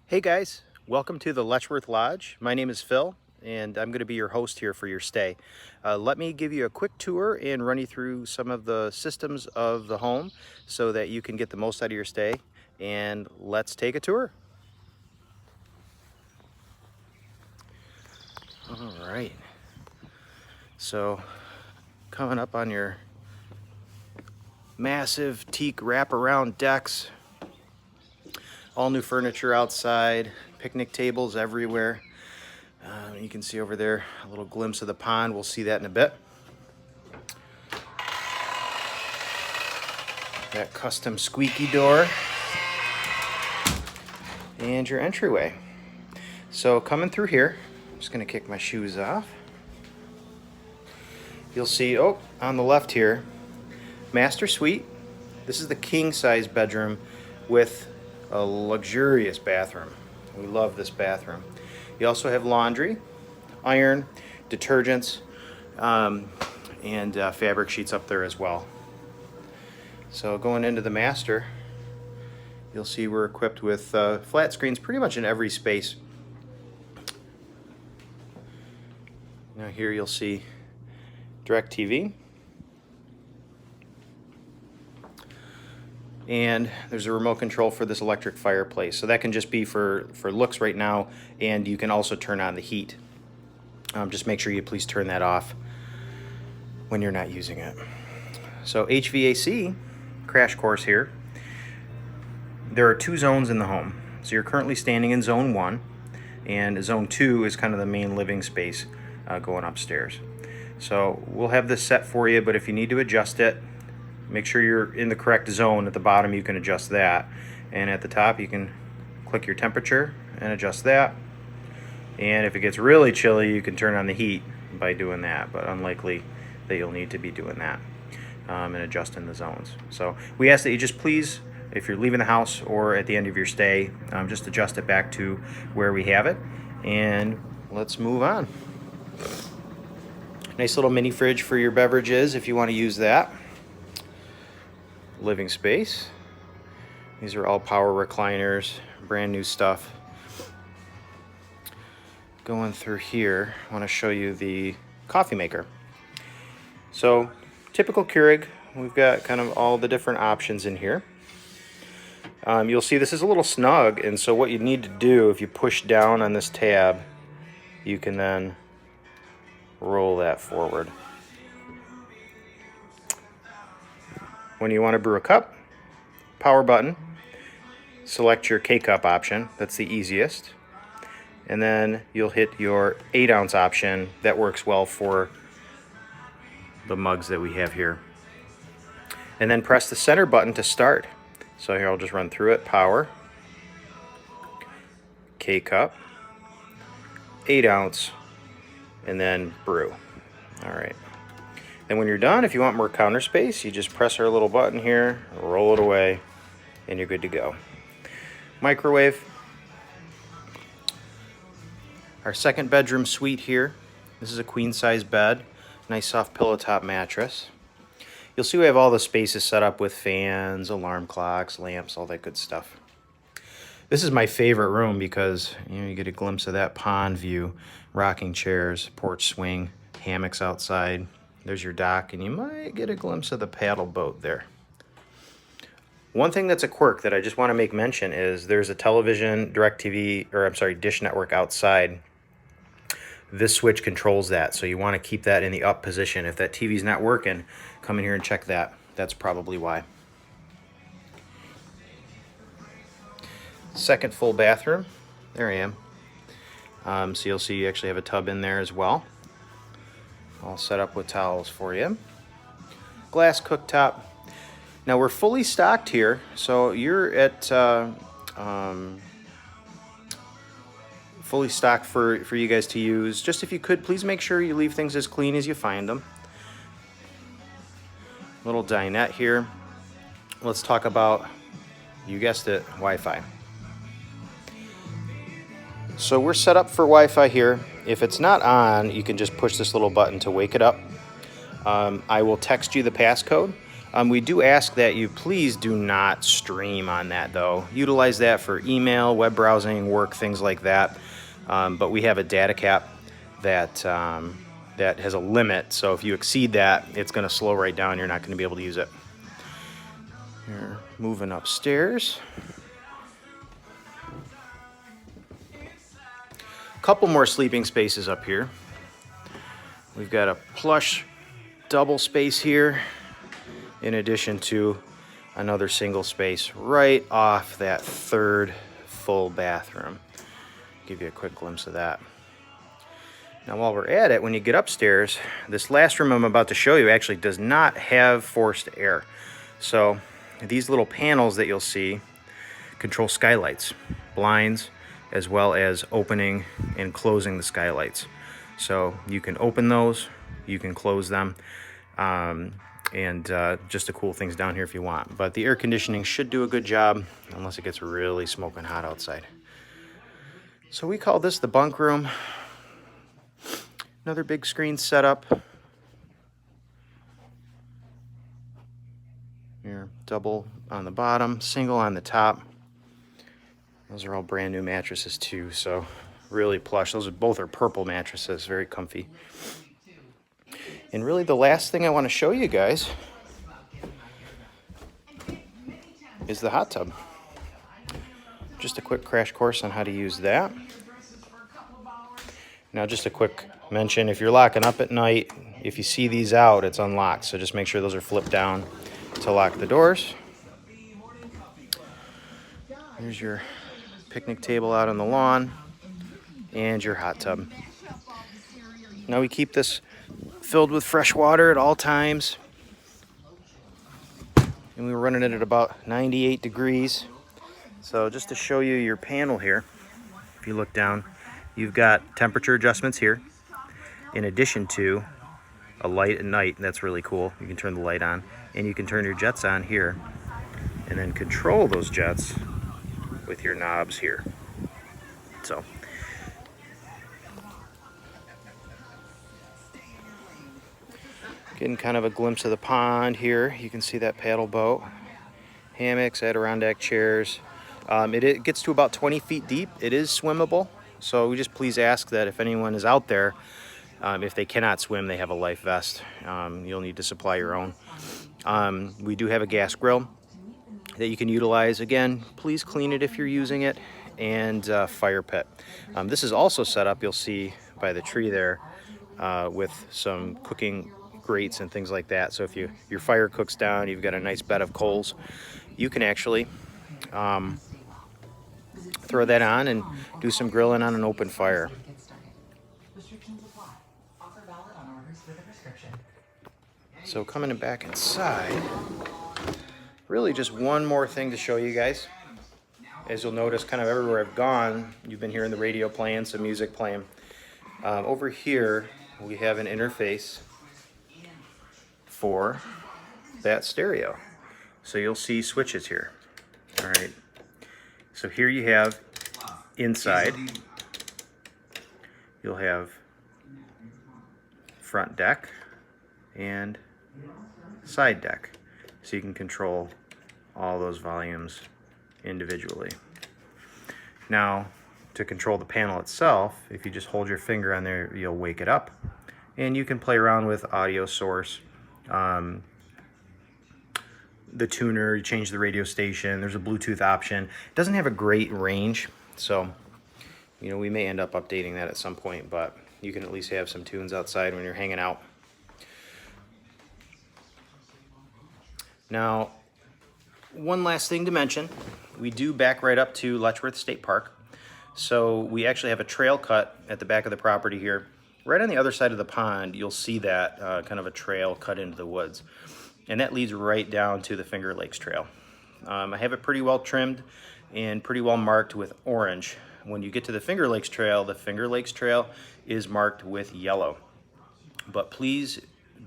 Hey guys, welcome to the Letchworth Lodge. My name is Phil and I'm going to be your host here for your stay. Let me give you a quick tour and run you through some of the systems of the home so that you can get the most out of your stay, and let's take a tour. All right, so coming up on your massive teak wraparound decks, all new furniture outside, picnic tables everywhere. You can see over there a little glimpse of the pond. We'll see that in a bit. That custom squeaky door and your entryway. So coming through here, I'm just going to kick my shoes off. You'll see, on the left here, master suite. This is the king size bedroom with a luxurious bathroom. We love this bathroom. You also have laundry, iron, detergents, and fabric sheets up there as well. So going into the master, you'll see we're equipped with flat screens pretty much in every space. Now here you'll see DirecTV. And there's a remote control for this electric fireplace. So that can just be for looks right now, and you can also turn on the heat. Just make sure you please turn that off when you're not using it. So HVAC, crash course here. There are two zones in the home. So you're currently standing in zone 1, and zone 2 is kind of the main living space going upstairs. So we'll have this set for you, but if you need to adjust it, make sure you're in the correct zone. At the bottom you can adjust that, and at the top you can click your temperature and adjust that. And if it gets really chilly, you can turn on the heat by doing that, but unlikely that you'll need to be doing that and adjusting the zones. So we ask that you just please, if you're leaving the house or at the end of your stay, just adjust it back to where we have it, and let's move on. Nice little mini fridge for your beverages if you want to use that. Living space. These are all power recliners, brand new stuff. Going through here, I want to show you the coffee maker. So typical Keurig, we've got kind of all the different options in here. You'll see this is a little snug, and so what you need to do, if you push down on this tab, you can then roll that forward. When you want to brew a cup, power button, select your K-cup option. That's the easiest. And then you'll hit your 8-ounce option. That works well for the mugs that we have here. And then press the center button to start. So here I'll just run through it. Power, K-cup, 8-ounce, and then brew. All right. Then when you're done, if you want more counter space, you just press our little button here, roll it away, and you're good to go. Microwave. Our second bedroom suite here. This is a queen size bed, nice soft pillow top mattress. You'll see we have all the spaces set up with fans, alarm clocks, lamps, all that good stuff. This is my favorite room because you get a glimpse of that pond view, rocking chairs, porch swing, hammocks outside. There's your dock, and you might get a glimpse of the paddle boat there. One thing that's a quirk that I just want to make mention is there's a television, Dish Network outside. This switch controls that, so you want to keep that in the up position. If that TV's not working, come in here and check that. That's probably why. Second full bathroom. There I am. So you'll see you actually have a tub in there as well. All set up with towels for you. Glass cooktop. Now we're fully stocked here, so you're at fully stocked for you guys to use. Just if you could, please make sure you leave things as clean as you find them. Little dinette here. Let's talk about, you guessed it, Wi-Fi. So we're set up for Wi-Fi here. If it's not on, you can just push this little button to wake it up. I will text you the passcode. We do ask that you please do not stream on that though. Utilize that for email, web browsing, work, things like that. But we have a data cap that that has a limit, so if you exceed that, it's going to slow right down. You're not going to be able to use it. You're moving upstairs. A couple more sleeping spaces up here. We've got a plush double space here, in addition to another single space right off that third full bathroom. Give you a quick glimpse of that. Now while we're at it, when you get upstairs, this last room I'm about to show you actually does not have forced air. So these little panels that you'll see control skylights, blinds, as well as opening and closing the skylights. So you can open those, you can close them, and just the cool things down here if you want. But the air conditioning should do a good job unless it gets really smoking hot outside. So we call this the bunk room. Another big screen setup. Here, double on the bottom, single on the top. Those are all brand new mattresses too, so really plush. Those are both purple mattresses, very comfy. And really the last thing I want to show you guys is the hot tub. Just a quick crash course on how to use that. Now just a quick mention, if you're locking up at night, if you see these out, it's unlocked. So just make sure those are flipped down to lock the doors. Here's your picnic table out on the lawn and your hot tub. Now we keep this filled with fresh water at all times. And we were running it at about 98 degrees. So just to show you your panel here, if you look down, you've got temperature adjustments here, in addition to a light at night. That's really cool. You can turn the light on, and you can turn your jets on here, and then control those jets with your knobs here. So, getting kind of a glimpse of the pond here. You can see that paddle boat, hammocks, Adirondack chairs. It gets to about 20 feet deep. It is swimmable. So we just please ask that if anyone is out there, if they cannot swim, they have a life vest. You'll need to supply your own. We do have a gas grill that you can utilize. Again, please clean it if you're using it, and fire pit. This is also set up, you'll see by the tree there, with some cooking grates and things like that. So if your fire cooks down, you've got a nice bed of coals, you can actually throw that on and do some grilling on an open fire. So coming back inside, really just one more thing to show you guys. As you'll notice, kind of everywhere I've gone, you've been hearing the radio playing, some music playing. Over here, we have an interface for that stereo. So you'll see switches here. All right. So here you have inside, you'll have front deck and side deck. So you can control all those volumes individually. Now, to control the panel itself, if you just hold your finger on there, you'll wake it up. And you can play around with audio source, the tuner, you change the radio station, there's a Bluetooth option. It doesn't have a great range, so we may end up updating that at some point, but you can at least have some tunes outside when you're hanging out. Now, one last thing to mention, we do back right up to Letchworth State Park. So we actually have a trail cut at the back of the property here. Right on the other side of the pond, you'll see that kind of a trail cut into the woods. And that leads right down to the Finger Lakes Trail. I have it pretty well trimmed and pretty well marked with orange. When you get to the Finger Lakes Trail, the Finger Lakes Trail is marked with yellow. But please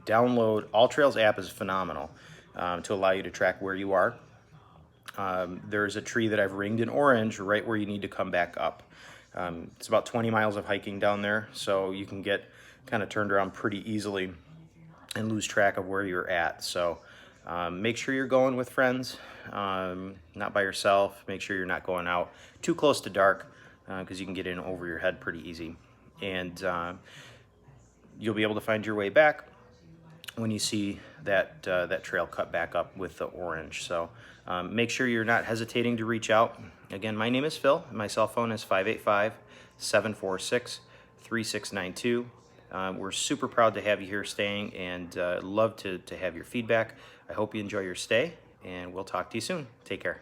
download, All Trails app is phenomenal to allow you to track where you are. There's a tree that I've ringed in orange right where you need to come back up. It's about 20 miles of hiking down there, so you can get kind of turned around pretty easily and lose track of where you're at. So Make sure you're going with friends, not by yourself. Make sure you're not going out too close to dark, because you can get in over your head pretty easy. And you'll be able to find your way back when you see that that trail cut back up with the orange. So make sure you're not hesitating to reach out. Again, my name is Phil. My cell phone is 585-746-3692. We're super proud to have you here staying, and love to have your feedback. I hope you enjoy your stay, and we'll talk to you soon. Take care.